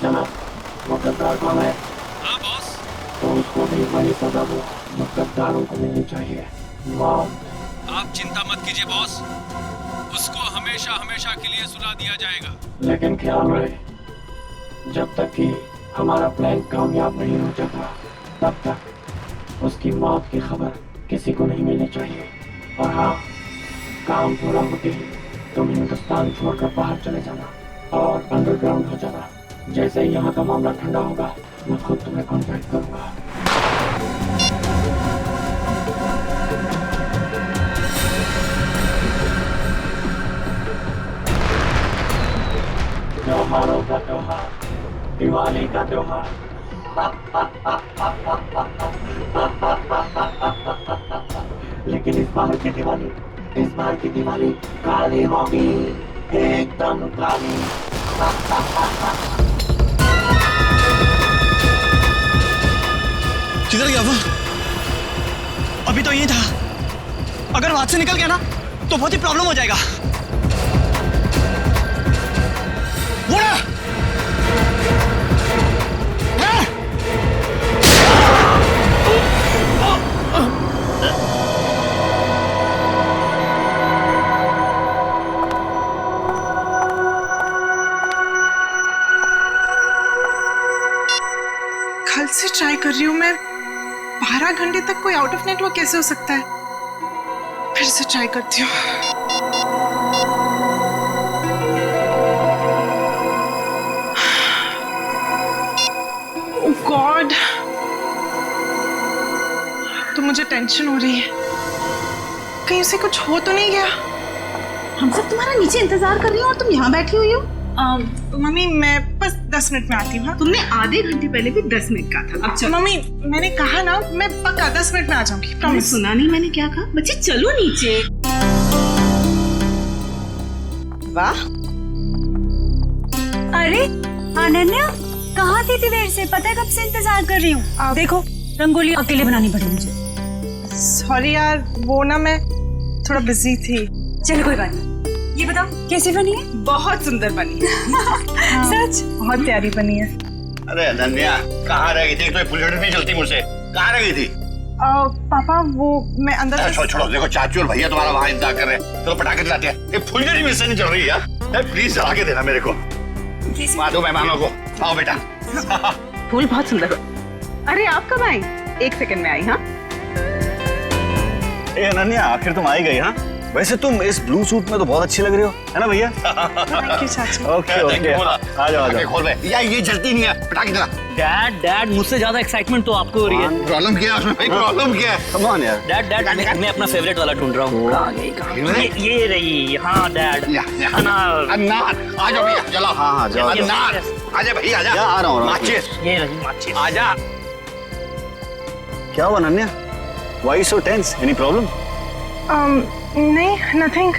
जनाब, वो गद्दार कौन है? हाँ बॉस। तो उसको भी वही सजा दो जो गद्दारों को मिलनी चाहिए, मौत। आप चिंता मत कीजिए बॉस, उसको हमेशा हमेशा के लिए सुला दिया जाएगा। लेकिन ख्याल रहे, जब तक कि हमारा प्लान कामयाब नहीं हो जाता तब तक उसकी मौत की खबर किसी को नहीं मिलनी चाहिए। और हाँ, काम पूरा होते ही तुम हिंदुस्तान छोड़कर बाहर चले जाना और अंडरग्राउंड हो जाना। जैसे ही यहाँ का मामला ठंडा होगा मैं खुद तुम्हें कांटेक्ट करूँगा। त्योहारों का त्योहार, दिवाली का त्योहार। लेकिन इस बार की दिवाली काली होगी, एकदम काली। किधर गया वो? अभी तो यही था। अगर वहां से निकल गया ना तो बहुत ही प्रॉब्लम हो जाएगा। कल से ट्राई कर रही हूँ मैं। 12 घंटे तक कोई आउट ऑफ नेटवर्क कैसे हो सकता है? फिर से ट्राई करती हूँ। ओह गॉड, तो मुझे टेंशन हो रही है, कहीं उसे कुछ हो तो नहीं गया। हम सब तुम्हारा नीचे इंतजार कर रही हो और तुम यहाँ बैठी हुई हो। मम्मी मैं बस 10 मिनट में आती हूँ। तुमने आधे घंटे पहले भी 10 मिनट कहा था। अच्छा मम्मी, मैंने कहा ना मैं पक्का 10 मिनट में आ जाऊंगी। तुमने सुना नहीं मैंने क्या कहा? बच्चे चलो नीचे। वाह, अरे अनन्या, कहाँ थी इतनी देर से? पता है कब से इंतजार कर रही हूँ। देखो रंगोली अकेले बनानी पड़ी मुझे। सॉरी यार, वो ना मैं थोड़ा बिजी थी। चलो कोई बात नहीं। ये बताओ कैसी बनी है? बहुत सुंदर बनी है। सच? बहुत प्यारी बनी है। अरे अनन्या, कहाँ रह गई थी? तो फुलझड़ी नहीं चलती मुझसे। कहाँ रह गई थी? पापा वो मैं अंदर छोड़ो छोड़ो, देखो चाचू और भैया तुम्हारा वहाँ इंतजार कर रहे हैं। चलो पटाखे दिलाते हैं। ये फुलझड़ी मिल से नहीं चल रही यार। प्लीज जला के देना मेरे को। दो मेहमानों को। आओ बेटा। फूल बहुत सुंदर हो। अरे आप कब आई? 1 सेकंड में आई। हाँ ए अनन्या, आखिर तुम आई गई। हाँ, वैसे तुम इस ब्लू सूट में तो बहुत अच्छी लग रही हो, है ना भैया? थैंक यू चाचू। ओके ओके, आ जाओ आ जाओ। खोल बे। यार ये जलती नहीं है, पटाखे दिला। डैड मुझसे ज्यादा एक्साइटमेंट तो आपको हो रही है। प्रॉब्लम क्या है उसमें भाई? प्रॉब्लम क्या है? कम ऑन यार। डैड मैं अपना फेवरेट वाला ढूंढ रहा हूँ। ये रही। हाँ डैड, अनार। अनार, आ जाओ भैया, जलाओ। हाँ जाओ। अनार, आजा भैया आजा। आ रहा हूँ। माचिस, ये रही माचिस। आजा। क्या हुआ Ananya? Why so tense? Any problem? नहीं, नथिंग।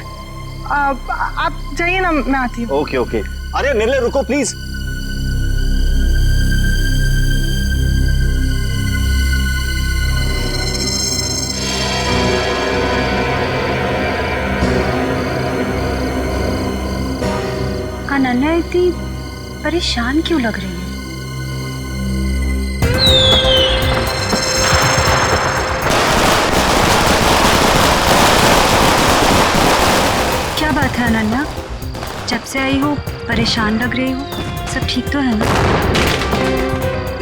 आप जाइए ना, मैं आती हूँ। Okay okay. अरे निर्ले रुको प्लीज। अनन्या इतनी परेशान क्यों लग रही है? क्या बात है अनन्या, जब से आई हो परेशान लग रही हो। सब ठीक तो है ना?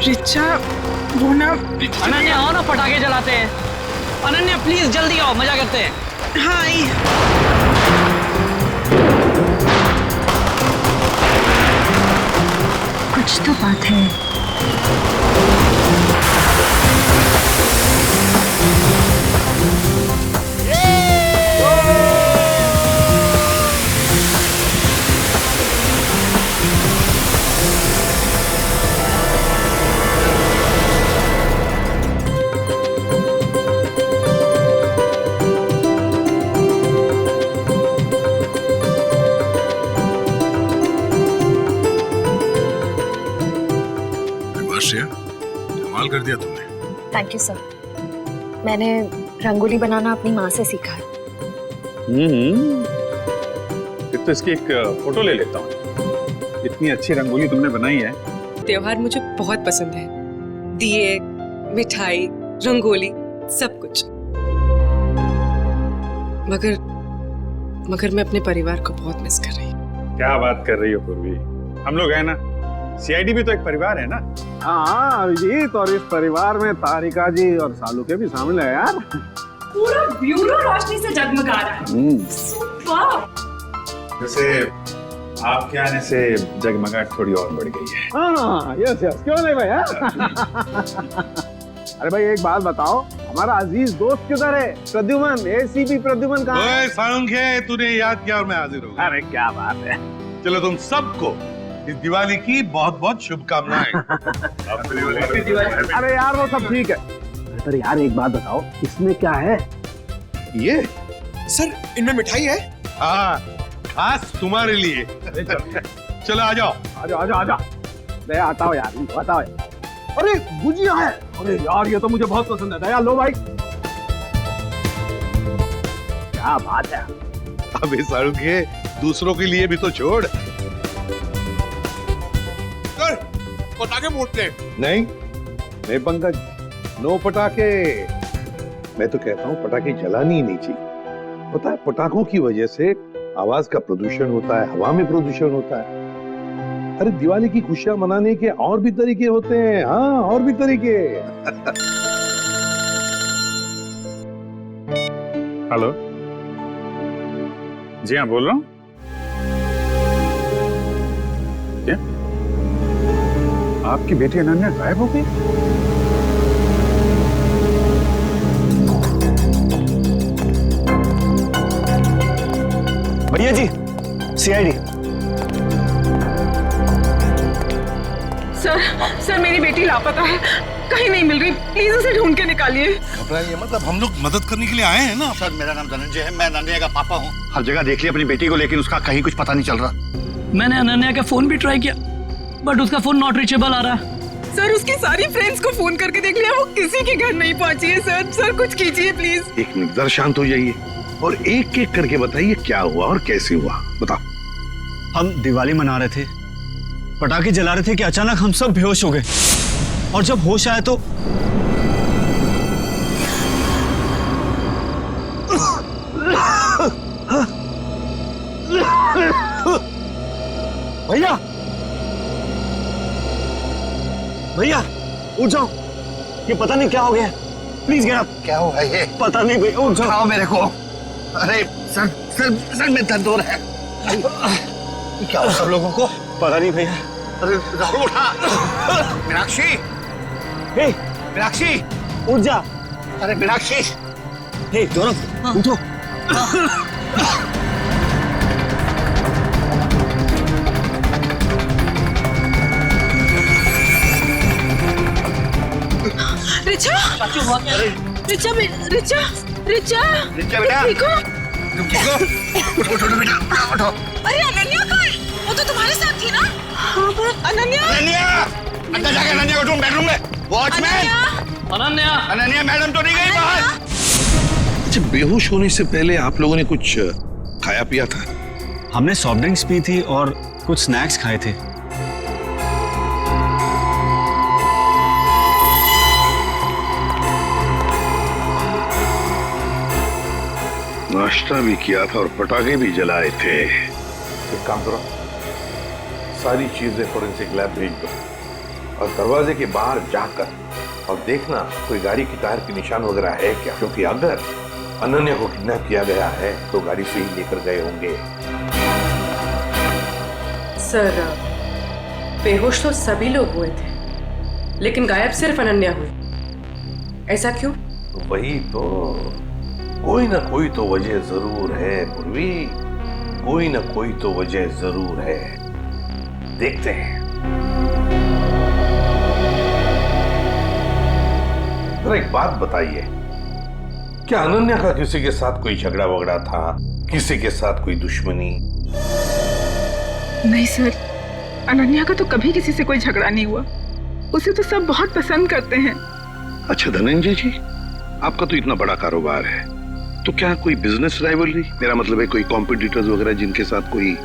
रिचा वो ना। अनन्या आओ ना, पटाखे जलाते हैं। अनन्या प्लीज जल्दी आओ, मजा करते हैं। हाँ आई। कुछ तो बात है। कमाल कर दिया तुमने। Thank you sir. मैंने रंगोली बनाना अपनी माँ से सीखा है। फिर तो इसकी एक फोटो ले लेता हूँ। इतनी अच्छी रंगोली तुमने बनाई है, त्योहार मुझे बहुत पसंद है। दिए, मिठाई, रंगोली, सब कुछ। मगर मैं अपने परिवार को बहुत मिस कर रही हूँ। क्या बात कर रही हो पूर्वी? हम लोग हैं ना, सीआईडी भी तो एक परिवार है ना। हाँ अभिजीत, और इस परिवार में तारिका जी और सालू के भी शामिल है यार। पूरा ब्यूरो रोशनी से जगमगा रहा है। सुपर। जैसे आपके आने से जगमगाहट थोड़ी और बढ़ गई है। हाँ यस यस, क्यों नहीं भैया? अरे भाई एक बात बताओ, हमारा अजीज दोस्त किधर है? प्रद्युमन, एसीपी प्रद्युमन कहाँ है? साळुंखे, तूने याद किया और मैं हाजिर हो गया। अरे क्या बात है। चलो तुम सबको इस दिवाली की बहुत बहुत शुभकामनाएं। अरे यार वो सब ठीक है, पर यार एक बात बताओ, इसमें क्या है? ये सर इनमें मिठाई है। हाँ, खास तुम्हारे लिए। चलो आ जाओ। आजा। मैं आता हूँ यार, बताओ। अरे गुजिया है। अरे यार ये तो मुझे बहुत पसंद है। दया लो भाई। क्या बात है। अबे साळुंखे, दूसरों के लिए भी तो छोड़। पटाखे फूटते नहीं पंकज, नो पटाखे। मैं तो कहता हूँ पटाखे जलानी ही नहीं चाहिए। पता है, पटाखों की वजह से आवाज का प्रदूषण होता है, हवा में प्रदूषण होता है। अरे दिवाली की खुशियां मनाने के और भी तरीके होते हैं। हाँ, और भी तरीके। हेलो जी हाँ, बोल रहा हूँ। क्या आपकी बेटी अनन्या गायब हो गई? भैया जी, सीआईडी। सर मेरी बेटी लापता है, कहीं नहीं मिल रही। प्लीज उसे ढूंढ के निकालिए। घबराइए मतलब, हम लोग मदद करने के लिए आए हैं ना। सर मेरा नाम धनंजय है, मैं अनन्या का पापा हूँ। हर जगह देख लिया अपनी बेटी को, लेकिन उसका कहीं कुछ पता नहीं चल रहा। मैंने अनन्या का फोन भी ट्राई किया, बट उसका फोन नॉट रीचेबल आ रहा है। सर उसकी सारी फ्रेंड्स को फोन करके देख लिया, वो किसी के घर नहीं पहुंची है। सर कुछ कीजिए प्लीज। एक मिनट, जरा शांत हो जाइए और एक एक करके बताइए क्या हुआ और कैसे हुआ। बताओ। हम दिवाली मना रहे थे, पटाखे जला रहे थे कि अचानक हम सब बेहोश हो गए, और जब होश आया तो भैया उठ जाओ, ये पता नहीं क्या हो गया। Please get up. क्या हुआ ये? पता नहीं भैया, उठ जाओ। उठाओ मेरे को। अरे सर में दर्द हो रहा है। क्या हो सब लोगों को? पता नहीं भैया। अरे राहुल उठा। मीनाक्षी, मीनाक्षी उठ जा। अरे मीनाक्षी। हे गौरव, उठो। रिचा बेटा, ठीक हो? उठो बेटा, उठो। अरे अनन्या कहाँ है? वो तो तुम्हारे साथ थी ना? हाँ, अनन्या अंदर जाके अनन्या को ढूंढ, बेडरूम में। वॉचमैन, अनन्या मैडम तो नहीं गई बाहर? अच्छा, बेहोश होने से पहले आप लोगों ने कुछ खाया पिया था? हमने सॉफ्ट ड्रिंक्स पी थी और कुछ स्नैक्स खाए थे। नाश्ता भी किया था और पटाखे भी जलाए थे। एक काम करो, सारी चीजें फोरेंसिक लैब भेज दो और दरवाजे के बाहर जाकर और देखना कोई गाड़ी की टायर के निशान वगैरह है क्या, क्योंकि अगर अनन्या को किडनैप किया गया है तो गाड़ी से ही लेकर गए होंगे। सर बेहोश तो सभी लोग हुए थे, लेकिन गायब सिर्फ अनन्या हुई। ऐसा क्यों? वही तो, कोई ना कोई तो वजह जरूर है पूर्वी, कोई ना कोई तो वजह जरूर है। देखते हैं। जरा एक बात बताइए, क्या अनन्या का किसी के साथ कोई झगड़ा वगड़ा था? किसी के साथ कोई दुश्मनी? नहीं सर, अनन्या का तो कभी किसी से कोई झगड़ा नहीं हुआ। उसे तो सब बहुत पसंद करते हैं। अच्छा धनंजय जी, आपका तो इतना बड़ा कारोबार है, तो क्या कोई बिजनेस राइवलरी, मेरा मतलब है कोई कॉम्पिटिटर्स वगैरह जिनके साथ कोई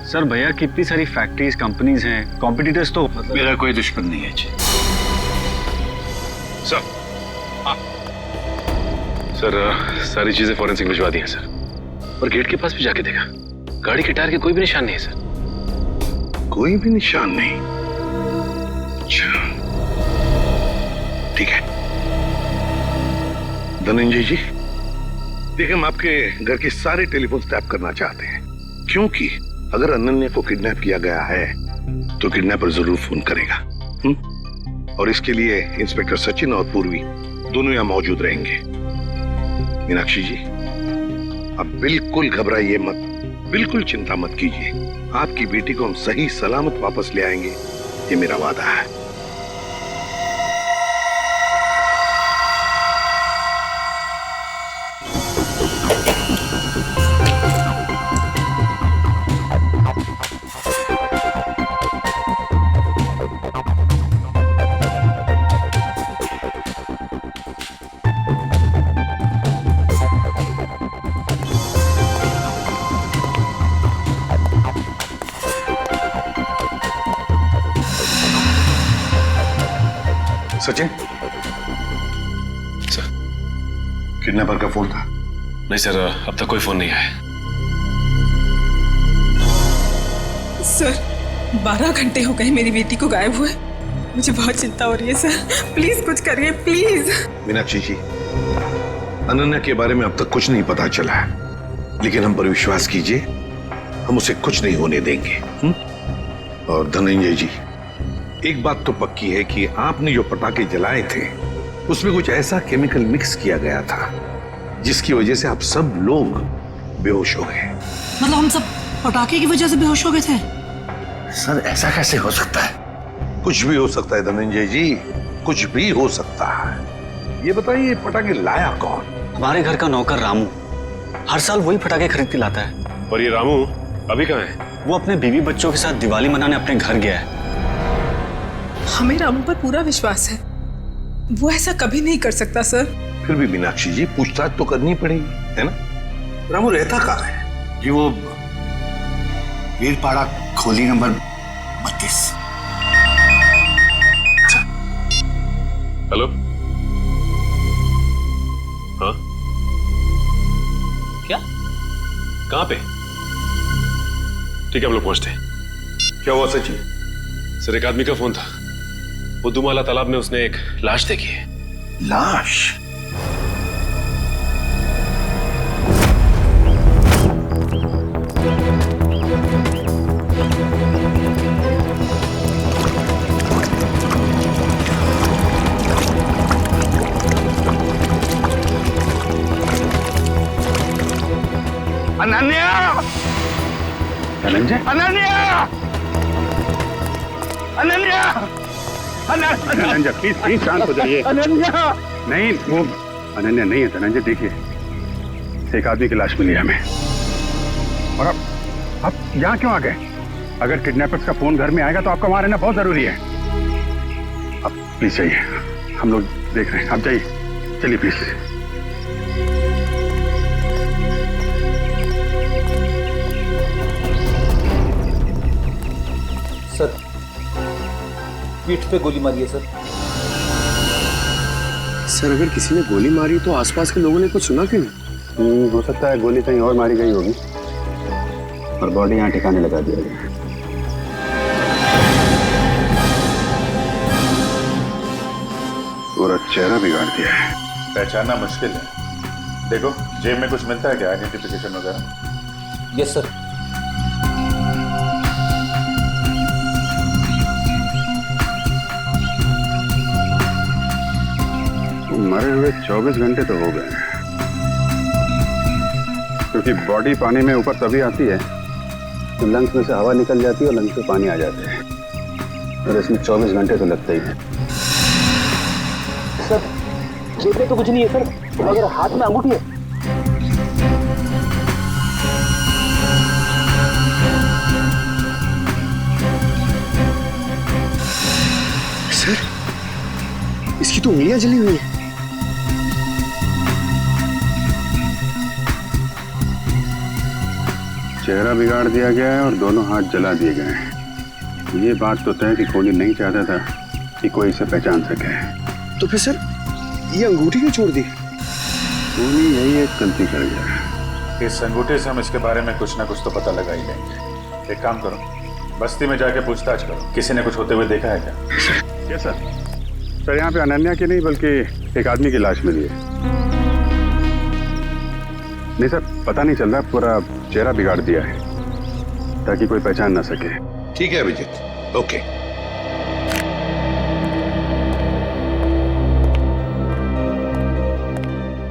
सर भैया कितनी सारी फैक्ट्रीज कंपनीज हैं, कॉम्पिटिटर्स तो मेरा कोई दुश्मन नहीं है जी। सर सर सारी चीजें फॉरेंसिक भिजवा दी हैं सर, और गेट के पास भी जाके देखा, गाड़ी के टायर के कोई भी निशान नहीं है सर। कोई भी निशान नहीं? अच्छा ठीक है। धनंजय जी, देखिए हम आपके घर के सारे टेलीफोन टैप करना चाहते हैं, क्योंकि अगर अनन्या को किडनैप किया गया है तो किडनैपर जरूर फोन करेगा। और इसके लिए इंस्पेक्टर सचिन और पूर्वी दोनों यहां मौजूद रहेंगे। मीनाक्षी जी, आप बिल्कुल घबराइए मत, बिल्कुल चिंता मत कीजिए। आपकी बेटी को हम सही सलामत वापस ले आएंगे, ये मेरा वादा है। सचिन, सर किडनैपर का फोन था? नहीं सर, अब तक कोई फोन नहीं आया। सर 12 घंटे हो गए मेरी बेटी को गायब हुए। मुझे बहुत चिंता हो रही है सर, प्लीज कुछ करिए प्लीज। मीनाक्षी जी, अनन्या के बारे में अब तक कुछ नहीं पता चला है, लेकिन हम पर विश्वास कीजिए, हम उसे कुछ नहीं होने देंगे। और धनंजय जी, एक बात तो पक्की है कि आपने जो पटाखे जलाए थे उसमें कुछ ऐसा केमिकल मिक्स किया गया था जिसकी वजह से आप सब लोग बेहोश हो गए। मतलब हम सब पटाखे की वजह से बेहोश हो गए थे? सर ऐसा कैसे हो सकता है? कुछ भी हो सकता है धनंजय जी, कुछ भी हो सकता है। ये बताइए पटाखे लाया कौन? हमारे घर का नौकर रामू, हर साल वही पटाखे खरीद के लाता है। और ये रामू अभी कहाँ है? वो अपने बीवी बच्चों के साथ दिवाली मनाने अपने घर गया है। हमें रामू पर पूरा विश्वास है, वो ऐसा कभी नहीं कर सकता सर। फिर भी मीनाक्षी जी, पूछताछ तो करनी पड़ेगी, है ना? रामू रहता कहाँ है? जी वो वीरपाड़ा खोली नंबर 32। हेलो, हाँ क्या? कहाँ पे? ठीक है, हम लोग पहुंचते हैं। क्या हुआ सचिन? सर एक आदमी का फोन था, बुद्धूमाला तालाब में उसने एक लाश देखी है। लाश? अनन्या! धनंजय, अनन्या! अनन्या! धनंजय प्लीज प्लीज शांत हो जाइए। अनन्या! नहीं, वो अनन्या नहीं है धनंजय। देखिए एक आदमी की लाश मिली हमें, और आप यहाँ क्यों आ गए? अगर किडनैपर्स का फोन घर में आएगा तो आपका वहां रहना बहुत जरूरी है। आप प्लीज जाइए, हम लोग देख रहे हैं, आप जाइए, चलिए प्लीज। सर पीठ पे गोली मारी है सर। सर अगर किसी ने गोली मारी तो आसपास के लोगों ने कुछ सुना क्यों नहीं? हो सकता है गोली कहीं और मारी गई होगी और बॉडी यहाँ ठिकाने लगा दिया गया। पूरा चेहरा बिगाड़ दिया है। पहचानना मुश्किल है। देखो जेब में कुछ मिलता है क्या, आइडेंटिफिकेशन वगैरह? Yes sir. मरे हुए 24 घंटे तो हो गए, क्योंकि बॉडी पानी में ऊपर तभी आती है तो लंग्स में से हवा निकल जाती है और लंग्स में पानी आ जाता है, और इसमें 24 घंटे तो लगते ही हैं। सर जेब में तो कुछ नहीं है सर, अगर हाथ में अंगूठी है। सर इसकी तो उंगलियां जली हुई है। चेहरा बिगाड़ दिया गया है और दोनों हाथ जला दिए गए हैं। ये बात तो तय कि कोहली नहीं चाहता था कि कोई इसे पहचान सके। तो फिर सर ये अंगूठी क्यों छोड़ दी? कोहली यही एक गलती कर गया। इस अंगूठे से हम इसके बारे में कुछ ना कुछ तो पता लगा ही लेंगे। एक काम करो, बस्ती में जाके पूछताछ करो, किसी ने कुछ होते हुए देखा है क्या? Yes sir. सर यहाँ पे अनन्या की नहीं बल्कि एक आदमी की लाश मिली है। नहीं सर, पता नहीं चल रहा, पूरा चेहरा बिगाड़ दिया है ताकि कोई पहचान ना सके। ठीक है अभिजीत, ओके।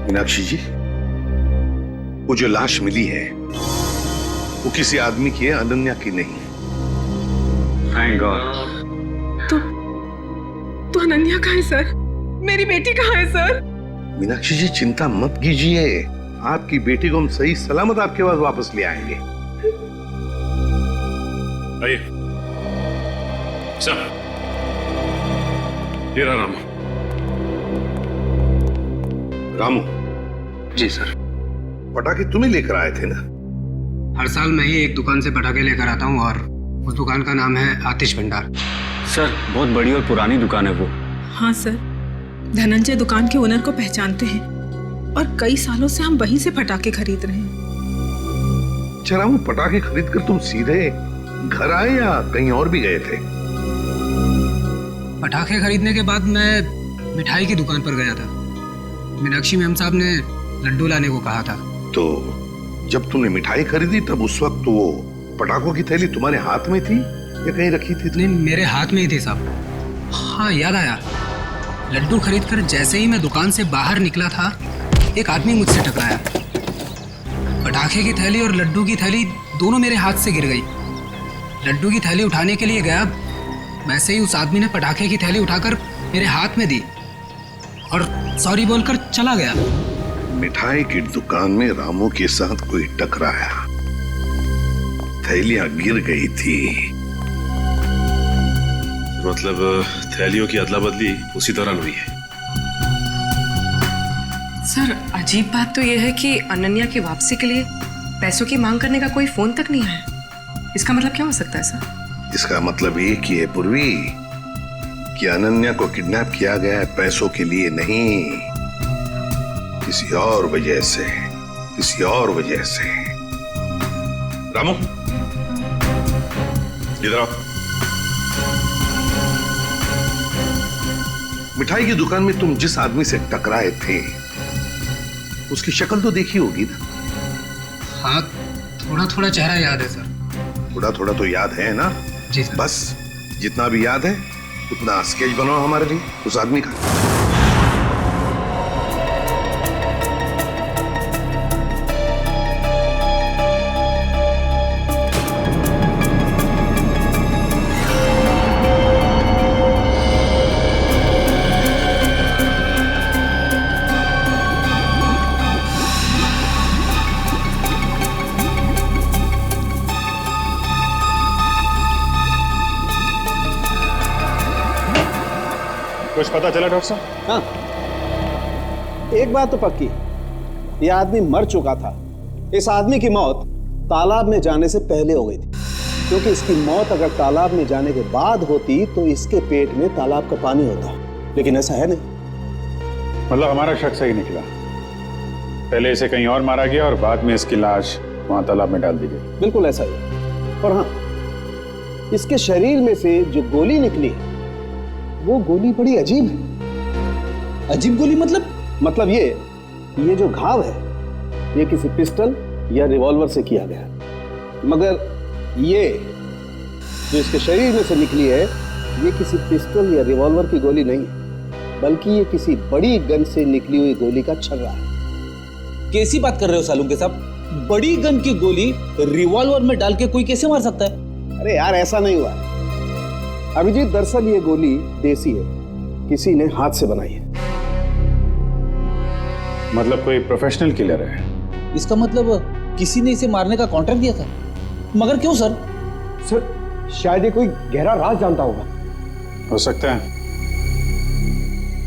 मीनाक्षी जी, वो जो लाश मिली है वो किसी आदमी की है, अनन्या की नहीं। Thank God. तो अनन्या कहाँ है सर? मेरी बेटी कहाँ है सर? मीनाक्षी जी चिंता मत कीजिए, आपकी बेटी को हम सही सलामत आपके पास वापस ले आएंगे। आइए सर, ये रहा रामू। रामू जी सर। पटाखे तुम्हें लेकर आए थे ना? हर साल मैं ही एक दुकान से पटाखे लेकर आता हूँ और उस दुकान का नाम है आतिश भंडार। सर बहुत बड़ी और पुरानी दुकान है वो। हाँ सर, धनंजय दुकान के ओनर को पहचानते हैं और कई सालों से हम वहीं से पटाखे खरीद रहे हैं। अच्छा रामू, पटाखे खरीद कर तुम सीधे घर आए या कहीं और भी गए थे? पटाखे खरीदने के बाद मैं मिठाई की दुकान पर गया था। मीनाक्षी मैम साहब ने लड्डू लाने को कहा था। तो जब तुमने मिठाई खरीदी तब उस वक्त वो पटाखों की थैली तुम्हारे हाथ में थी या कहीं रखी थी? नहीं, मेरे हाथ में ही थी साहब। हाँ याद आया, लड्डू खरीदकर जैसे ही मैं दुकान से बाहर निकला था एक आदमी मुझसे टकराया। पटाखे की थैली और लड्डू की थैली दोनों मेरे हाथ से गिर गई। लड्डू की थैली उठाने के लिए गया, वैसे ही उस आदमी ने पटाखे की थैली उठाकर मेरे हाथ में दी और सॉरी बोलकर चला गया। मिठाई की दुकान में रामू के साथ कोई टकराया, थैलियां गिर गई थी। मतलब थैलियों की अदला बदली उसी दौरान हुई है। सर अजीब बात तो यह है कि अनन्या की वापसी के लिए पैसों की मांग करने का कोई फोन तक नहीं आया। इसका मतलब क्या हो सकता है सर? इसका मतलब एक ही है पूर्वी कि अनन्या को किडनैप किया गया है पैसों के लिए नहीं, किसी और वजह से, किसी और वजह से। रामू इधर आओ। मिठाई की दुकान में तुम जिस आदमी से टकराए थे उसकी शक्ल तो देखी होगी ना? हाँ, थोड़ा थोड़ा चेहरा याद है सर। थोड़ा थोड़ा तो याद है ना? जी सर। बस जितना भी याद है उतना स्केच बनाओ हमारे लिए उस आदमी का। कुछ पता चला डॉक्टर साहब? हाँ, एक बात तो पक्की, ये आदमी मर चुका था। इस आदमी की मौत तालाब में जाने से पहले हो गई थी, क्योंकि इसकी मौत अगर तालाब में जाने के बाद होती तो इसके पेट में तालाब का पानी होता, लेकिन ऐसा है नहीं। मतलब हमारा शक सही निकला, पहले इसे कहीं और मारा गया और बाद में इसकी लाश वहां तालाब में डाल दी गई। बिल्कुल ऐसा ही। और हाँ, इसके शरीर में से जो गोली निकली वो गोली बड़ी अजीब है। अजीब गोली मतलब? मतलब ये जो घाव है ये किसी पिस्टल या रिवॉल्वर से किया गया, मगर ये जो इसके शरीर में से निकली है ये किसी पिस्टल या रिवॉल्वर की गोली नहीं है, बल्कि ये किसी बड़ी गन से निकली हुई गोली का छर्रा है। कैसी बात कर रहे हो सालुंके साहब? बड़ी गन की गोली रिवॉल्वर में डाल के कोई कैसे मार सकता है? अरे यार, ऐसा नहीं हुआ अभिजीत। दरअसल ये गोली देसी है, किसी ने हाथ से बनाई है। मतलब कोई प्रोफेशनल किलर है? इसका मतलब किसी ने इसे मारने का कॉन्ट्रैक्ट दिया था। मगर क्यों सर? सर शायद ये कोई गहरा राज जानता होगा। हो सकता है,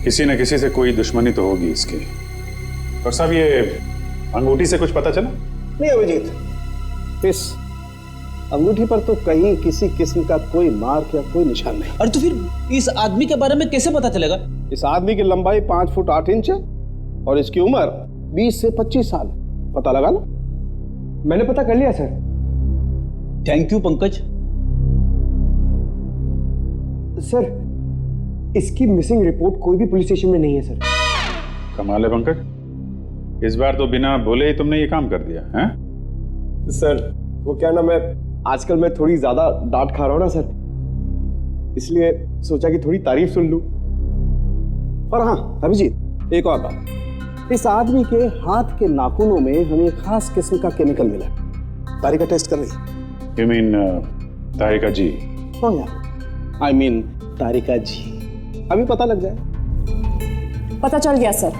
किसी न किसी से कोई दुश्मनी तो होगी इसकी। और साहब ये अंगूठी से कुछ पता चला? नहीं अभिजीत, इस अंगूठी पर तो कहीं किसी किस्म का कोई मार्क या कोई निशान नहीं। और तो फिर इस आदमी के बारे में कैसे पता चलेगा? इस आदमी की लंबाई 5 फुट 8 इंच है और इसकी उम्र 20 से 25 साल। पता लगा ना? मैंने पता कर लिया sir. Thank you Pankaj. Sir इसकी मिसिंग रिपोर्ट कोई भी पुलिस स्टेशन में नहीं है सर। कमाल है पंकज, इस बार तो बिना बोले ही तुमने ये काम कर दिया है? सर वो क्या ना, मैं आजकल मैं थोड़ी ज्यादा डांट खा रहा हूँ ना सर, इसलिए सोचा कि थोड़ी तारीफ सुन लूं। और हाँ अभिजीत, एक और बात, इस आदमी के हाथ के नाखूनों में हमें एक खास किस्म का केमिकल मिला। तारिका टेस्ट कर रही। You mean तारिका जी? हाँ यार, I mean तारिका जी। अभी पता लग जाए। पता चल गया सर।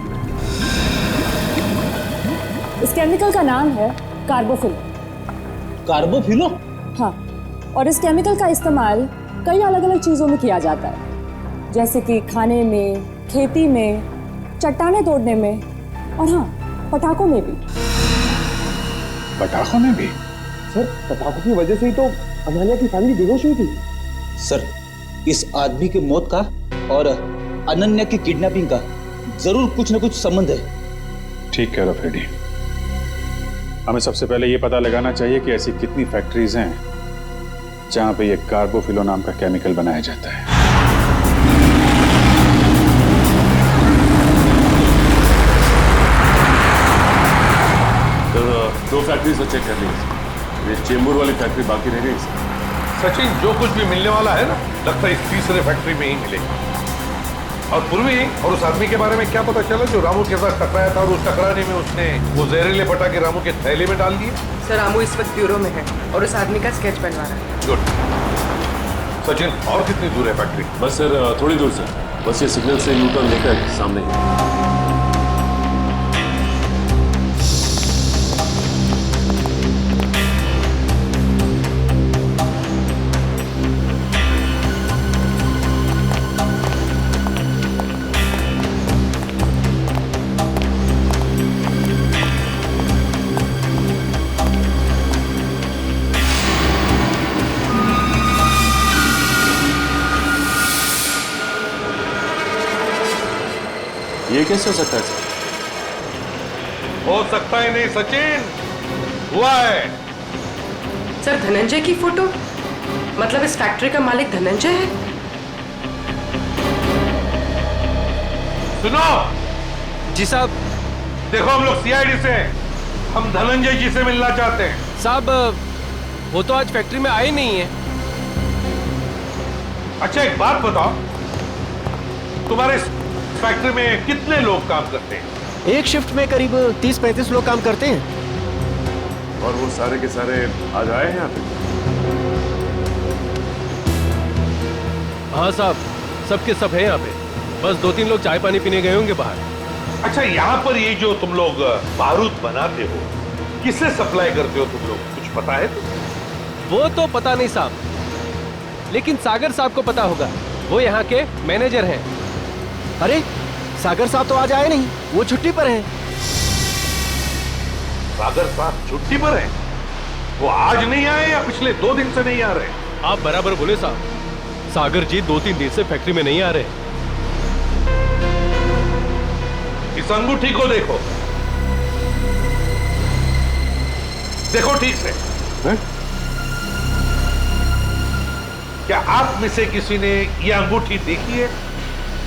इस केमिकल का नाम है कार्बोफिल। कार्बोफिलो? हाँ, और इस केमिकल का इस्तेमाल कई अलग अलग चीज़ों में किया जाता है, जैसे कि खाने में, खेती में, चट्टानें तोड़ने में और हाँ, पटाखों में भी। पटाखों में भी? सर पटाखों की वजह से ही तो अनन्या की फैमिली बेहोश हुई थी। सर इस आदमी की मौत का और अनन्या की किडनैपिंग का जरूर कुछ न कुछ संबंध है। ठीक कह रहा फ्रेडी। हमें सबसे पहले ये पता लगाना चाहिए कि ऐसी कितनी फैक्ट्रीज हैं जहां पे ये कार्बोफिलो नाम का केमिकल बनाया जाता है। तो 2 फैक्ट्रीज तो चेक कर ली, ये चेंबूर वाली फैक्ट्री बाकी रह गई। सचिन, जो कुछ भी मिलने वाला है ना, लगता है इस तीसरे फैक्ट्री में ही मिलेगा। और पूर्वी और उस आदमी के बारे में क्या पता चला जो रामू के साथ टकराया था और उस टकराने में उसने वो जहरीले पटाखे रामू के थैले में डाल दिए? सर रामू इस वक्त ब्यूरो में है और उस आदमी का स्केच बनवा रहा है। गुड। सचिन, और कितनी दूर है फैक्ट्री? बस सर थोड़ी दूर सर, बस ये सिग्नल से यू टर्न लेकर सामने ही। ये कैसे हो सकता है सर? हो सकता है नहीं सचिन, हुआ है। सर धनंजय की फोटो, मतलब इस फैक्ट्री का मालिक धनंजय है? सुनो जी साहब। देखो हम लोग सीआईडी से हैं, हम धनंजय जी से मिलना चाहते हैं। साहब वो तो आज फैक्ट्री में आए नहीं है। अच्छा एक बात बताओ, तुम्हारे फैक्ट्री में कितने लोग काम करते हैं? एक शिफ्ट में करीब 30-35 लोग काम करते हैं। और वो सारे के सारे आज आए हैं यहाँ पे? हाँ साहब, सबके सब है यहाँ पे, बस 2-3 लोग चाय पानी पीने गए होंगे बाहर। अच्छा यहाँ पर ये जो तुम लोग बारूद बनाते हो, किसे सप्लाई करते हो तुम लोग, कुछ पता है? वो तो पता नहीं साहब, लेकिन सागर साहब को पता होगा, वो यहाँ के मैनेजर हैं। अरे सागर साहब तो आज आए नहीं, वो छुट्टी पर हैं। सागर साहब छुट्टी पर हैं? वो आज नहीं आए या पिछले 2 दिन से नहीं आ रहे? आप बराबर बोले साहब, सागर जी 2-3 दिन से फैक्ट्री में नहीं आ रहे। इस अंगूठी को देखो, देखो ठीक से। है? क्या आप में से किसी ने यह अंगूठी देखी है?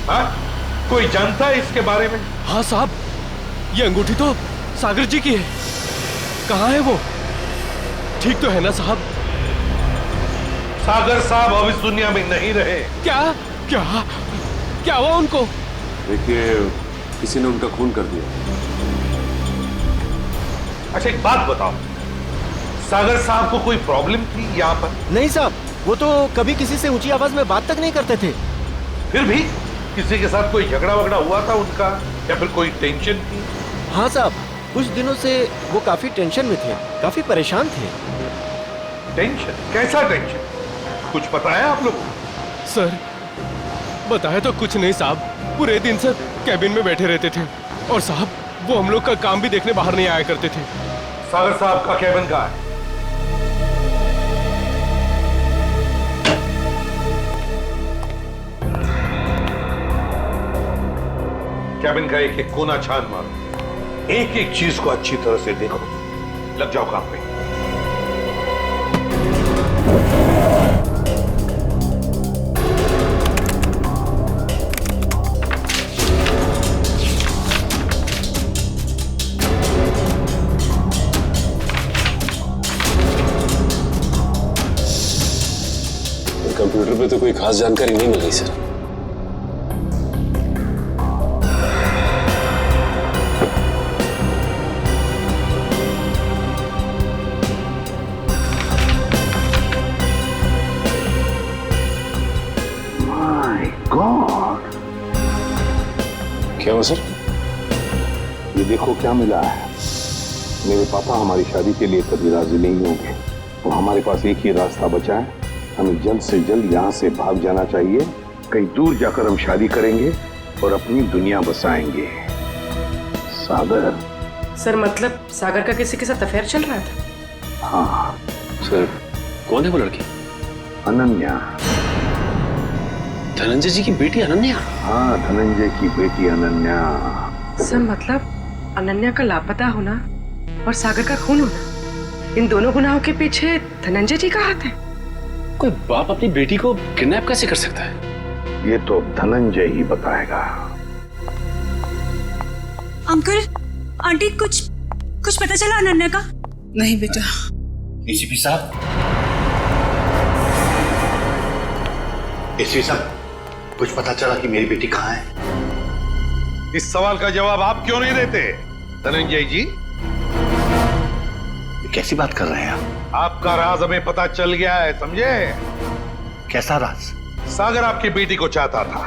हाँ? कोई जानता है इसके बारे में? हाँ साहब, ये अंगूठी तो सागर जी की है। कहाँ है वो? ठीक तो है ना साहब? सागर साहब अब इस दुनिया में नहीं रहे। क्या क्या क्या हुआ उनको? देखिए किसी ने उनका खून कर दिया। अच्छा एक बात बताओ, सागर साहब को कोई प्रॉब्लम थी यहाँ पर? नहीं साहब, वो तो कभी किसी से ऊंची आवाज में बात तक नहीं करते थे। फिर भी किसी के साथ कोई झगड़ा वगड़ा हुआ था उनका, या फिर कोई टेंशन थी? हाँ साहब, कुछ दिनों से वो काफी टेंशन में थे, काफी परेशान थे। टेंशन? कैसा टेंशन? कुछ पता है आप लोग? सर बताया तो कुछ नहीं साहब, पूरे दिन से कैबिन में बैठे रहते थे और साहब वो हम लोग का काम भी देखने बाहर नहीं आया करते थे। सागर साहब का कैबिन कहाँ है? कैबिन का एक एक कोना छान मारो, एक एक चीज को अच्छी तरह से देखो, लग जाओ काम पे। कंप्यूटर पे तो कोई खास जानकारी नहीं मिल रही सर। माय गॉड, क्या हुआ सर? ये देखो क्या मिला है। मेरे पापा हमारी शादी के लिए कभी राजी नहीं होंगे, तो हमारे पास एक ही रास्ता बचा है, हमें जल्द से जल्द यहाँ से भाग जाना चाहिए। कहीं दूर जाकर हम शादी करेंगे और अपनी दुनिया बसाएंगे। सागर। सर मतलब सागर का किसी के साथ अफेयर चल रहा था? हाँ सर। कौन है वो लड़की? अनन्या। धनंजय जी की बेटी अनन्या? हाँ, धनंजय की बेटी अनन्या। सर मतलब अनन्या का लापता होना और सागर का खून होना, इन दोनों गुनाहों के पीछे धनंजय जी का हाथ है। कोई बाप अपनी बेटी को किडनैप कैसे कर सकता है? ये तो धनंजय ही बताएगा। अंकल, आंटी, कुछ पता चला अनन्या का? नहीं बेटा। एसीपी साहब, एसीपी साहब, कुछ पता चला कि मेरी बेटी कहाँ है? इस सवाल का जवाब आप क्यों नहीं देते धनंजय जी? कैसी बात कर रहे हैं आप? आपका राज हमें पता चल गया है, समझे? कैसा राज? सागर आपकी बेटी को चाहता था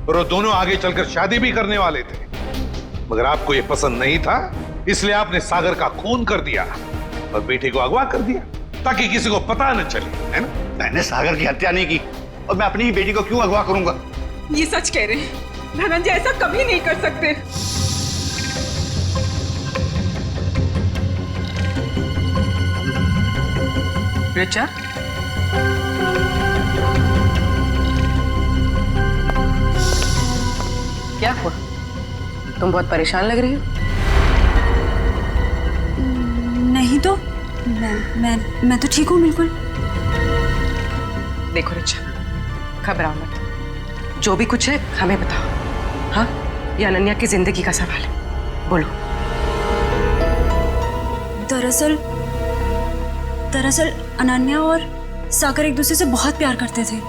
और वो दोनों आगे चलकर शादी भी करने वाले थे, मगर आपको ये पसंद नहीं था, इसलिए आपने सागर का खून कर दिया और बेटी को अगवा कर दिया ताकि किसी को पता न चले, है ना? मैंने सागर की हत्या नहीं की और मैं अपनी ही बेटी को क्यों अगवा करूंगा? ये सच कह रहे हैं, धनंजय ऐसा कभी नहीं कर सकते। रिचा, क्या हुआ? तुम बहुत परेशान लग रही हो। नहीं तो मैं तो ठीक हूँ बिल्कुल। देखो रिचा, घबराओ मत, जो भी कुछ है हमें बताओ। हाँ, ये अनन्या की जिंदगी का सवाल है, बोलो। दरअसल अनन्या और सागर एक दूसरे से बहुत प्यार करते थे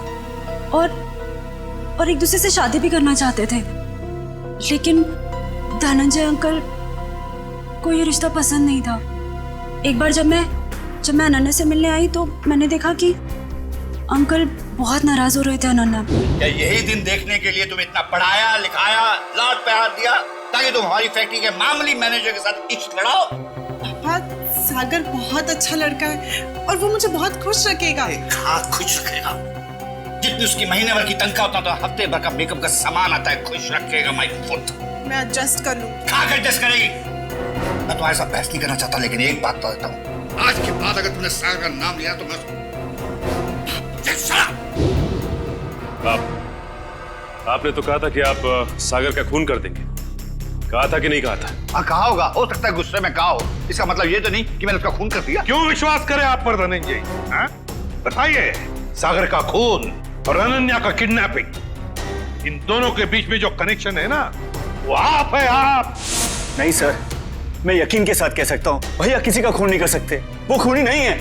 और एक दूसरे से शादी भी करना चाहते थे, लेकिन धनंजय अंकल को ये रिश्ता पसंद नहीं था। एक बार जब मैं अनन्या से मिलने आई तो मैंने देखा कि अंकल बहुत नाराज हो रहे थे अनन्या। क्या यही दिन देखने के लिए तुम इतना पढ़ाया लिखाया, लाड प्यार दिया ताकि तुम हमारी फैक्ट्री के मामूली मैनेजर के साथ इश्क लड़ाओ? पापा, सागर बहुत अच्छा लड़का है और वो मुझे बहुत खुश रखेगा। हाँ, खुश रखेगा। जितनी उसकी महीने भर की तनख्वाह होता तो हफ्ते भर का मेकअप का सामान आता है, खुश रखेगा माय फुट। मैं एडजस्ट कर लूँ। कहाँ का एडजस्ट करेगी? मैं तुम्हारे साथ बहस नहीं करना चाहता, लेकिन एक बात तो देता हूँ, आज के बाद अगर तुमने सागर का नाम लिया तो मैं आपने तो कहा था कि आप सागर का खून कर देंगे, कहा था कि नहीं कहा था? हाँ, कहा होगा, हो सकता है गुस्से में कहा हो। इसका मतलब ये तो नहीं कि मैंने उसका खून कर दिया। क्यों विश्वास करें आप पर धनंजय? बताइए, सागर का खून और अनन्या का किडनैपिंग, इन दोनों के बीच में जो कनेक्शन है ना, वो आप है, आप। नहीं सर, मैं यकीन के साथ कह सकता हूँ, भैया किसी का खून नहीं कर सकते, वो खूनी नहीं है।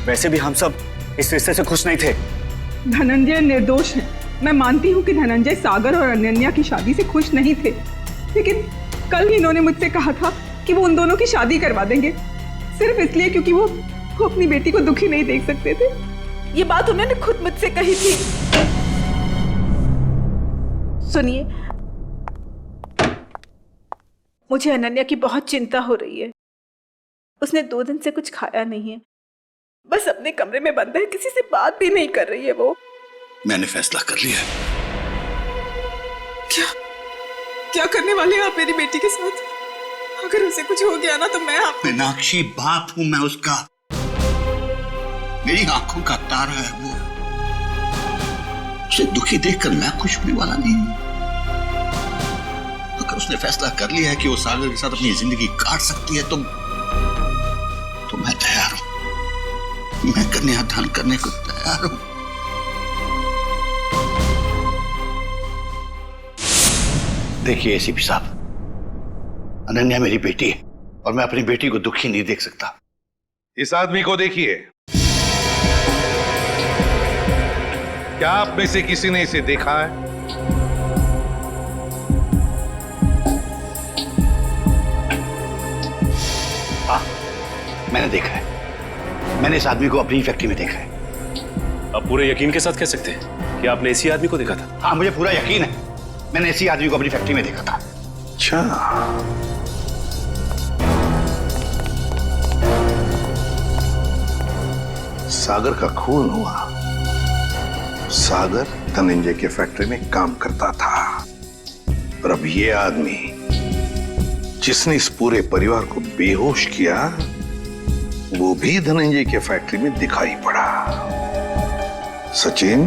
वैसे भी हम सब इस रिश्ते से खुश नहीं थे। धनंजय निर्दोष है। मैं मानती हूँ कि धनंजय सागर और अनन्या की शादी से खुश नहीं थे, लेकिन कल ही इन्होंने मुझसे कहा था कि वो उन दोनों की शादी करवा देंगे, सिर्फ इसलिए क्योंकि वो अपनी बेटी को दुखी नहीं देख सकते थे। ये बात उन्होंने खुद मुझसे कही थी। सुनिए, मुझे अनन्या की बहुत चिंता हो रही है। उसने 2 दिन से कुछ खाया नहीं है, बस अपने कमरे में बंद है, किसी से बात भी नहीं कर रही है वो। मैंने फैसला कर लिया है। क्या करने वाले हैं आप मेरी बेटी के साथ? अगर उसे कुछ हो गया ना तो मैं आप मीनाक्षी, बाप हूं मैं उसका, मेरी आंखों का तारा है वो। उसे दुखी देखकर मैं खुश होने वाला नहीं हूं। अगर उसने फैसला कर लिया है कि वो सागर के साथ अपनी जिंदगी काट सकती है तो मैं तैयार हूं। मैं कन्यादान करने को तैयार हूं। देखिए एसीपी साहब, अनन्या मेरी बेटी है और मैं अपनी बेटी को दुखी नहीं देख सकता। इस आदमी को देखिए, क्या आप में से किसी ने इसे देखा है? हाँ, मैंने देखा है। मैंने इस आदमी को अपनी फैक्ट्री में देखा है। आप पूरे यकीन के साथ कह सकते हैं कि आपने इसी आदमी को देखा था? हाँ, मुझे पूरा यकीन है। मैंने इसी आदमी को अपनी फैक्ट्री में देखा था। अच्छा, सागर का खून हुआ। सागर धनंजय के फैक्ट्री में काम करता था और अब ये आदमी जिसने इस पूरे परिवार को बेहोश किया वो भी धनंजय के फैक्ट्री में दिखाई पड़ा। सचिन,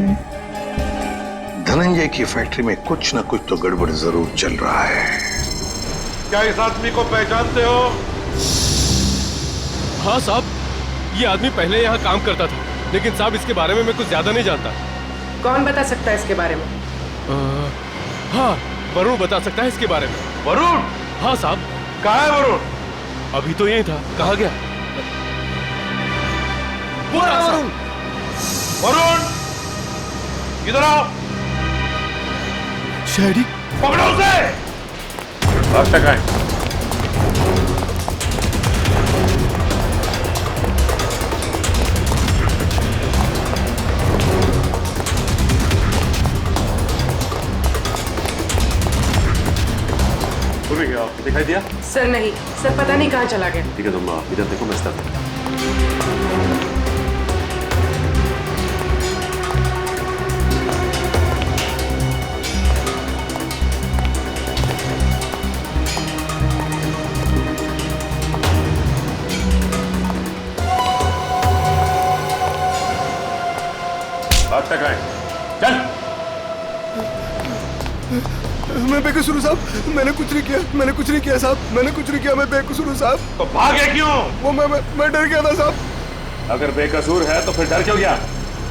धनंजय की फैक्ट्री में कुछ ना कुछ तो गड़बड़ जरूर चल रहा है। क्या इस आदमी को पहचानते हो? हाँ साहब, ये आदमी पहले यहाँ काम करता था, लेकिन साहब इसके बारे में मैं कुछ ज्यादा नहीं जानता। कौन बता सकता है इसके बारे में? हाँ, वरुण बता सकता है इसके बारे में। वरुण? हाँ साहब। कहाँ है वरुण? अभी तो यही था, कहाँ गया? वरुण! वरुण! इधर आओ। शहरी, पकड़ो उसे। अब तक आए। दिखाई दिया? सर नहीं, सर पता नहीं कहाँ चला गया। ठीक है, तुम इधर देखो, मैं स्टार्ट करता अब तक आए। चल। मैं बेकसूर हूँ साहब, मैंने कुछ नहीं किया, मैंने कुछ नहीं किया साहब, मैंने कुछ नहीं किया, मैं बेकसूर हूँ साहब। तो भागे क्यों? वो मैं डर गया था साहब। अगर बेकसूर है तो फिर डर क्यों गया?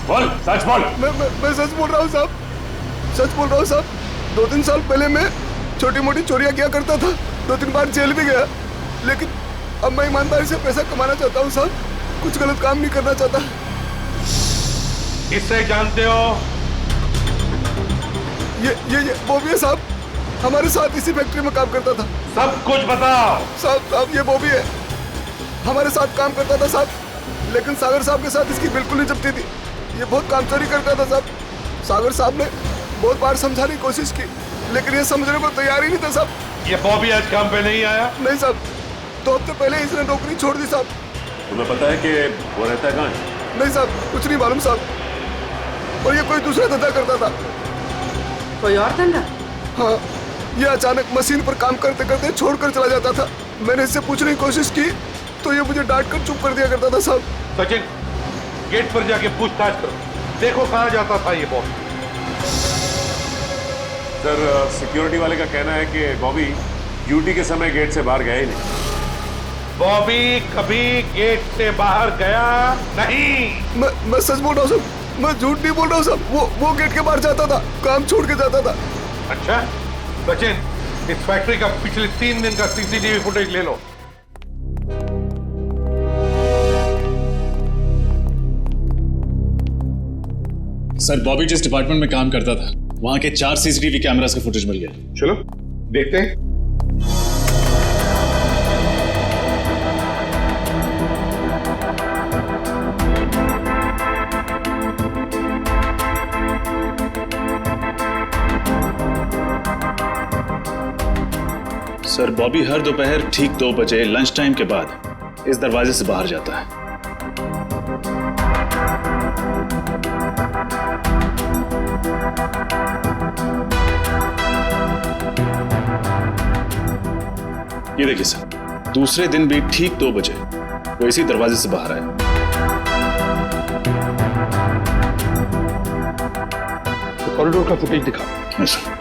बोल, सच बोल। मैं सच बोल रहा हूँ साहब, सच बोल रहा हूँ साहब। 2-3 साल पहले मैं छोटी मोटी चोरियां किया करता था, 2-3 बार जेल भी गया, लेकिन अब मैं ईमानदारी से पैसा कमाना चाहता हूँ साहब, कुछ गलत काम नहीं करना चाहता। किससे जानते हो? ये वो भी है साहब, हमारे साथ इसी फैक्ट्री में काम करता था। सब कुछ बताओ। साहब ये वो भी है, हमारे साथ काम करता था साहब, लेकिन सागर साहब के साथ इसकी बिल्कुल नहीं जमती थी। ये बहुत काम चोरी करता था साहब। सागर साहब ने बहुत बार समझाने की कोशिश की, लेकिन ये समझने को तैयार ही नहीं था साहब। ये बॉबी आज काम पे नहीं आया? नहीं साहब, 2 हफ्ते पहले इसने नौकरी छोड़ दी साहब। तुम्हें पता है कि वो रहता है कहाँ है? नहीं साहब, कुछ नहीं मालूम साहब, और ये कोई दूसरा धंधा करता था। कोई और धंधा? हाँ, ये अचानक मशीन पर काम करते करते छोड़कर चला जाता था। मैंने इससे पूछने की कोशिश की तो ये मुझे डांट कर चुप कर दिया करता था साहब। सचिन, गेट पर जाके पूछताछ करो, देखो कहाँ जाता था ये बॉबी। सर, सिक्योरिटी वाले का कहना है कि बॉबी ड्यूटी के समय गेट से बाहर गया ही नहीं। बॉबी कभी गेट से बाहर गया नहीं। मैं सच बोल रहा हूँ साहब, मैं झूठ नहीं बोल रहा हूँ साहब। वो गेट के बाहर जाता था, काम छोड़ के जाता था। अच्छा सचिन, इस फैक्ट्री का पिछले 3 दिन का सीसीटीवी फुटेज ले लो। सर, बॉबी जिस डिपार्टमेंट में काम करता था वहां के 4 सीसीटीवी कैमरास का फुटेज मिल गया। चलो देखते हैं। सर, बॉबी हर दोपहर ठीक 2 बजे लंच टाइम के बाद इस दरवाजे से बाहर जाता है। ये देखिए सर, दूसरे दिन भी ठीक 2 बजे वो इसी दरवाजे से बाहर आया। कॉरिडोर का फुटेज दिखा। सर,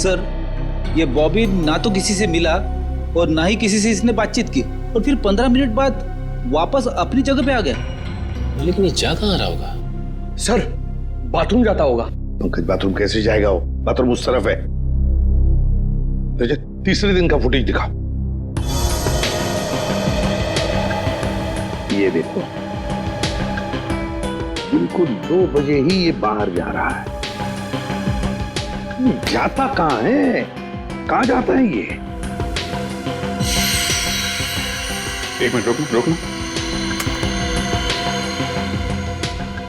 सर, ये बॉबी ना तो किसी से मिला और ना ही किसी से इसने बातचीत की, और फिर 15 मिनट बाद वापस अपनी जगह पे आ गया। लेकिन ये जा कहाँ रहा होगा? सर, बाथरूम जाता होगा। पंकज, बाथरूम कैसे जाएगा वो? बाथरूम उस तरफ है। तुझे तीसरे दिन का फुटेज दिखाओ। ये देखो, बिल्कुल 2 बजे ही ये बाहर जा रहा है। ये जाता कहाँ है? कहाँ जाता है ये? एक मिनट रोकना।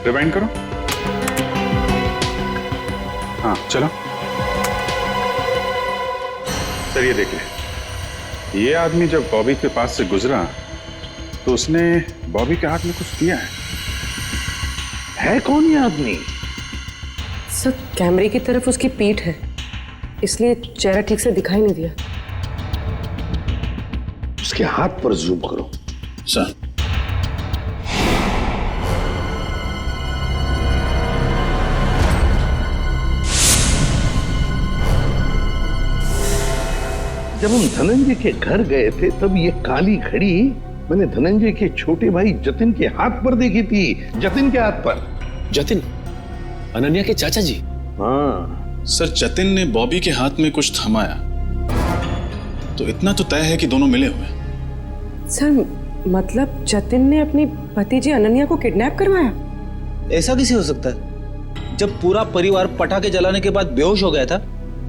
रिवाइंड करो। हाँ चलो। सर ये देखिए, ये आदमी जब बॉबी के पास से गुजरा तो उसने बॉबी के हाथ में कुछ दिया है कौन ये आदमी? सर, कैमरे की तरफ उसकी पीठ है, इसलिए चेहरा ठीक से दिखाई नहीं दिया। उसके हाथ पर जूम करो। सर, जब हम धनंजय के घर गए थे तब ये काली घड़ी मैंने धनंजय के छोटे भाई जतिन के हाथ पर देखी थी। जतिन के हाथ पर। जतिन? अनन्या के चाचा जी? हाँ सर, जतिन ने बॉबी के हाथ में कुछ थमाया तो इतना तो तय है कि दोनों मिले हुए। सर, मतलब जतिन ने अपनी भतीजी अनन्या को किडनैप करवाया? ऐसा कैसे हो सकता है? जब पूरा परिवार पटाखे जलाने के बाद बेहोश हो गया था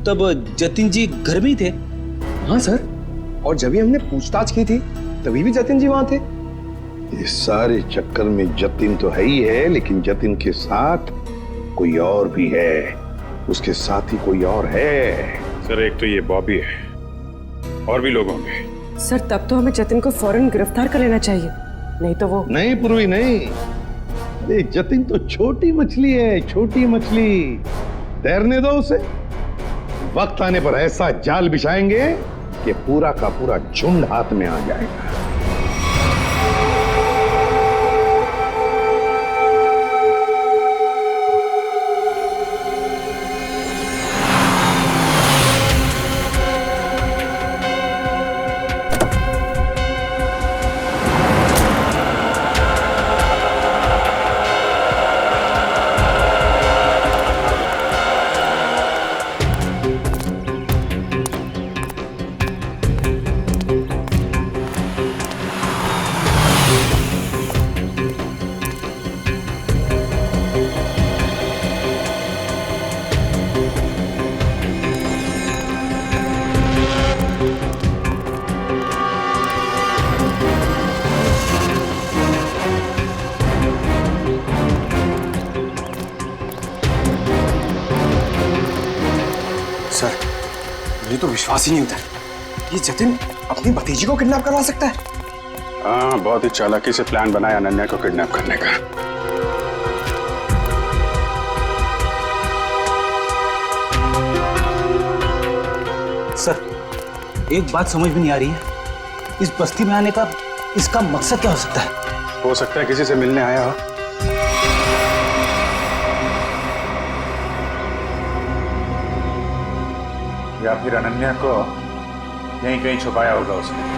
तब जतिन जी घर में ही थे। हाँ सर, और जब भी हमने पूछताछ की थी तभी भी जतिन जी वहां थे। ये सारे चक्कर में जतिन तो है ही है, लेकिन जतिन के साथ कोई और भी है। उसके साथ ही कोई और है। सर, एक तो ये बॉबी है, और भी लोग होंगे। सर, तब तो हमें जतिन को फौरन गिरफ्तार कर लेना चाहिए, नहीं तो वो। नहीं पूर्वी, नहीं। अरे जतिन तो छोटी मछली है, छोटी मछली। तैरने दो उसे। वक्त आने पर ऐसा जाल बिछाएंगे कि पूरा का पूरा झुंड हाथ में आ जाएगा। सर, मुझे तो विश्वास ही नहीं होता ये जतिन अपनी भतीजी को किडनैप करवा सकता है। हाँ, बहुत ही चालाकी से प्लान बनाया अनन्या को किडनैप करने का। सर, एक बात समझ में नहीं आ रही है, इस बस्ती में आने का इसका मकसद क्या हो सकता है? हो सकता है किसी से मिलने आया हो। या फिर अनन्या को यहीं कहीं छुपाया होगा उसने।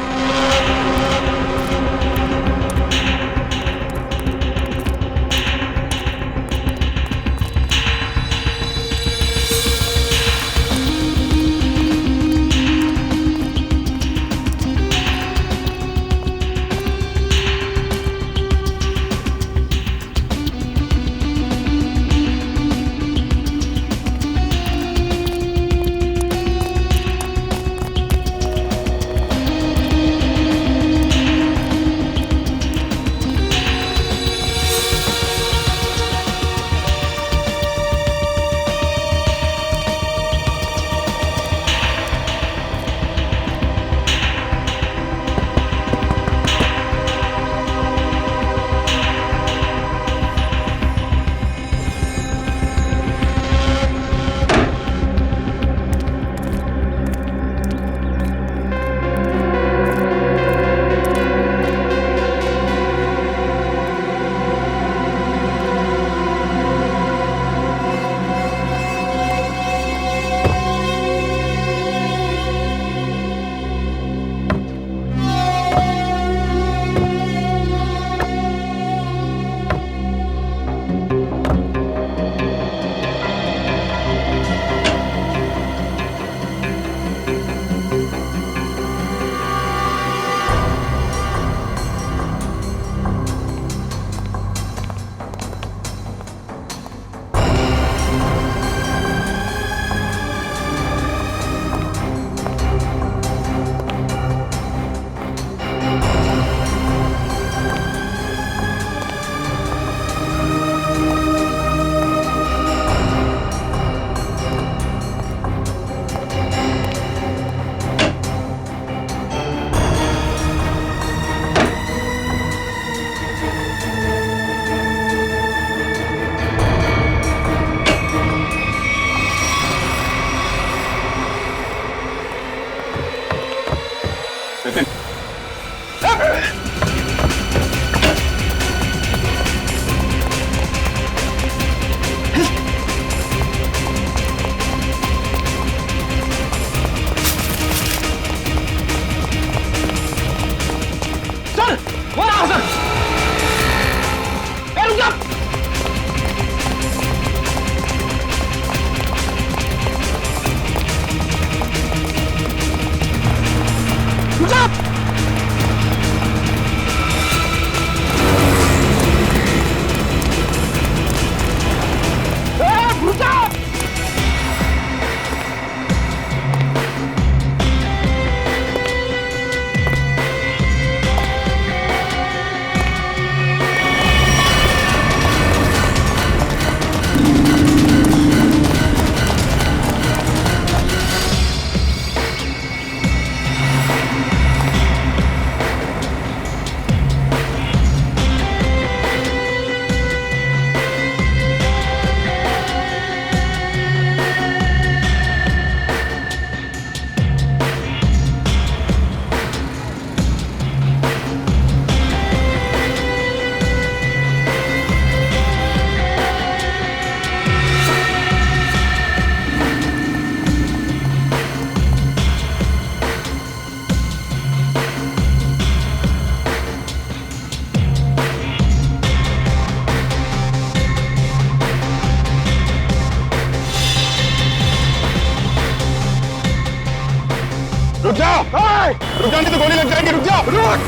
रुक जा, नहीं तो गोली लग जाएगी। रुक जा, रुक।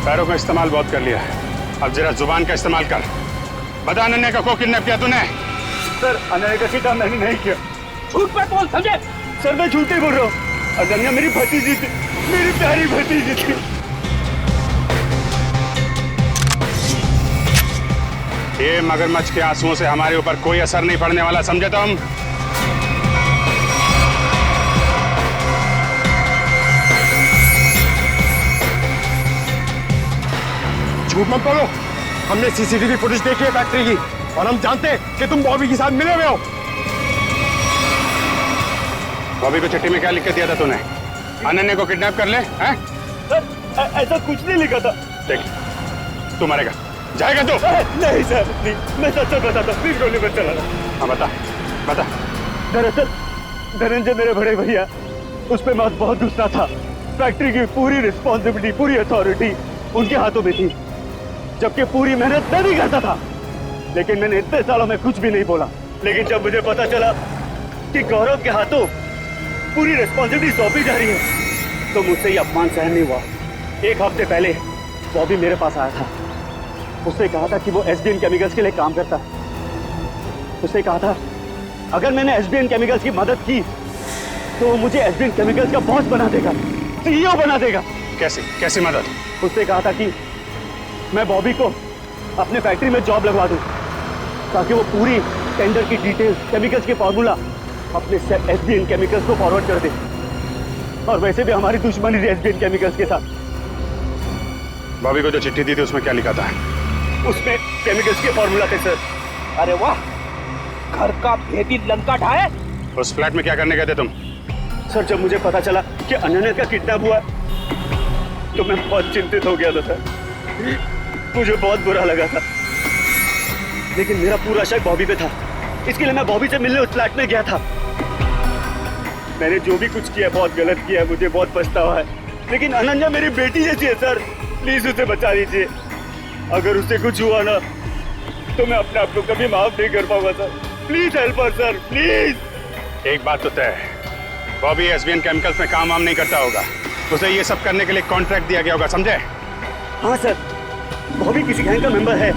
पैरों का इस्तेमाल बहुत कर लिया है, अब जरा जुबान का इस्तेमाल कर। बता अनन्या का को किडनैप किया तूने? सर अनन्या का किडनैप मैंने नहीं किया। झूठ मत बोल, समझे? सर मैं झूठ नहीं बोल रहा हूँ। अनन्या मेरी भतीजी थी, मेरी प्यारी भतीजी थी। ये मगरमच्छ के आंसुओं से हमारे ऊपर कोई असर नहीं पड़ने वाला, समझे तुम? झूठ मत बोलो, हमने सीसीटीवी फुटेज देखी है फैक्ट्री की और हम जानते हैं कि तुम बॉबी के साथ मिले हुए हो। बॉबी को चिट्ठी में क्या लिख के दिया था तूने? अनन्या को किडनैप कर ले, हैं? सर ऐसा कुछ नहीं लिखा था। देख, तू मरेगा, जाएगा तू? नहीं सर, नहीं, मैं सच बताता, प्लीज गोली मत चलाना। हाँ बता, बता। दरअसल धनंजय मेरे बड़े भैया, उस पे मैं बहुत गुस्सा था। फैक्ट्री की पूरी रिस्पॉन्सिबिलिटी, पूरी अथॉरिटी उनके हाथों में थी, जबकि पूरी मेहनत मैं भी करता था। लेकिन मैंने इतने सालों में कुछ भी नहीं बोला। लेकिन जब मुझे पता चला कि गौरव के हाथों पूरी रिस्पॉन्सिबिलिटी सौंपी जा रही है, तो मुझसे ये अपमान सहन नहीं हुआ। एक हफ्ते पहले बॉबी मेरे पास आया था। उसने कहा था कि वो एसबीएन केमिकल्स के लिए काम करता है। उसने कहा था अगर मैंने एसबीएन केमिकल्स की मदद की तो वो मुझे एसबीएन केमिकल्स का बॉस बना देगा, सीईओ बना देगा। कैसी मदद? उसने कहा था कि मैं बॉबी को अपने फैक्ट्री में जॉब लगवा दूं, ताकि वो पूरी टेंडर की डिटेल्स, केमिकल्स के फॉर्मूला अपने एसबीएन केमिकल्स को फॉरवर्ड कर दे। और वैसे भी हमारी दुश्मनी थी एसबीएन केमिकल्स के साथ। बॉबी को जो चिट्ठी दी थी उसमें क्या लिखा था? उसमें केमिकल्स के फॉर्मूला थे सर। अरे वाह, घर का भेदी लंका ढाए। उस फ्लैट में क्या करने गए थे तुम? सर जब मुझे पता चला कि अनन्या का किडनैप हुआ तो मैं बहुत चिंतित हो गया था सर। मुझे बहुत बुरा लगा था, लेकिन मेरा पूरा शक बॉबी पे था। इसके लिए मैं बॉबी से मिलने उस फ्लैट में गया था। मैंने जो भी कुछ किया बहुत गलत किया है, मुझे बहुत पछतावा है। लेकिन अनन्या मेरी बेटी जैसी है सर, प्लीज उसे बचा लीजिए। अगर उससे कुछ हुआ ना तो मैं अपने आप को कभी माफ नहीं कर पाऊंगा sir. Please help us sir, please. एक बात तो तय है, बॉबी एसबीएन केमिकल्स में काम वाम नहीं करता होगा। उसे ये सब करने के लिए कॉन्ट्रैक्ट दिया गया होगा, समझे? हाँ सर, बॉबी किसी गैंग का मेंबर है।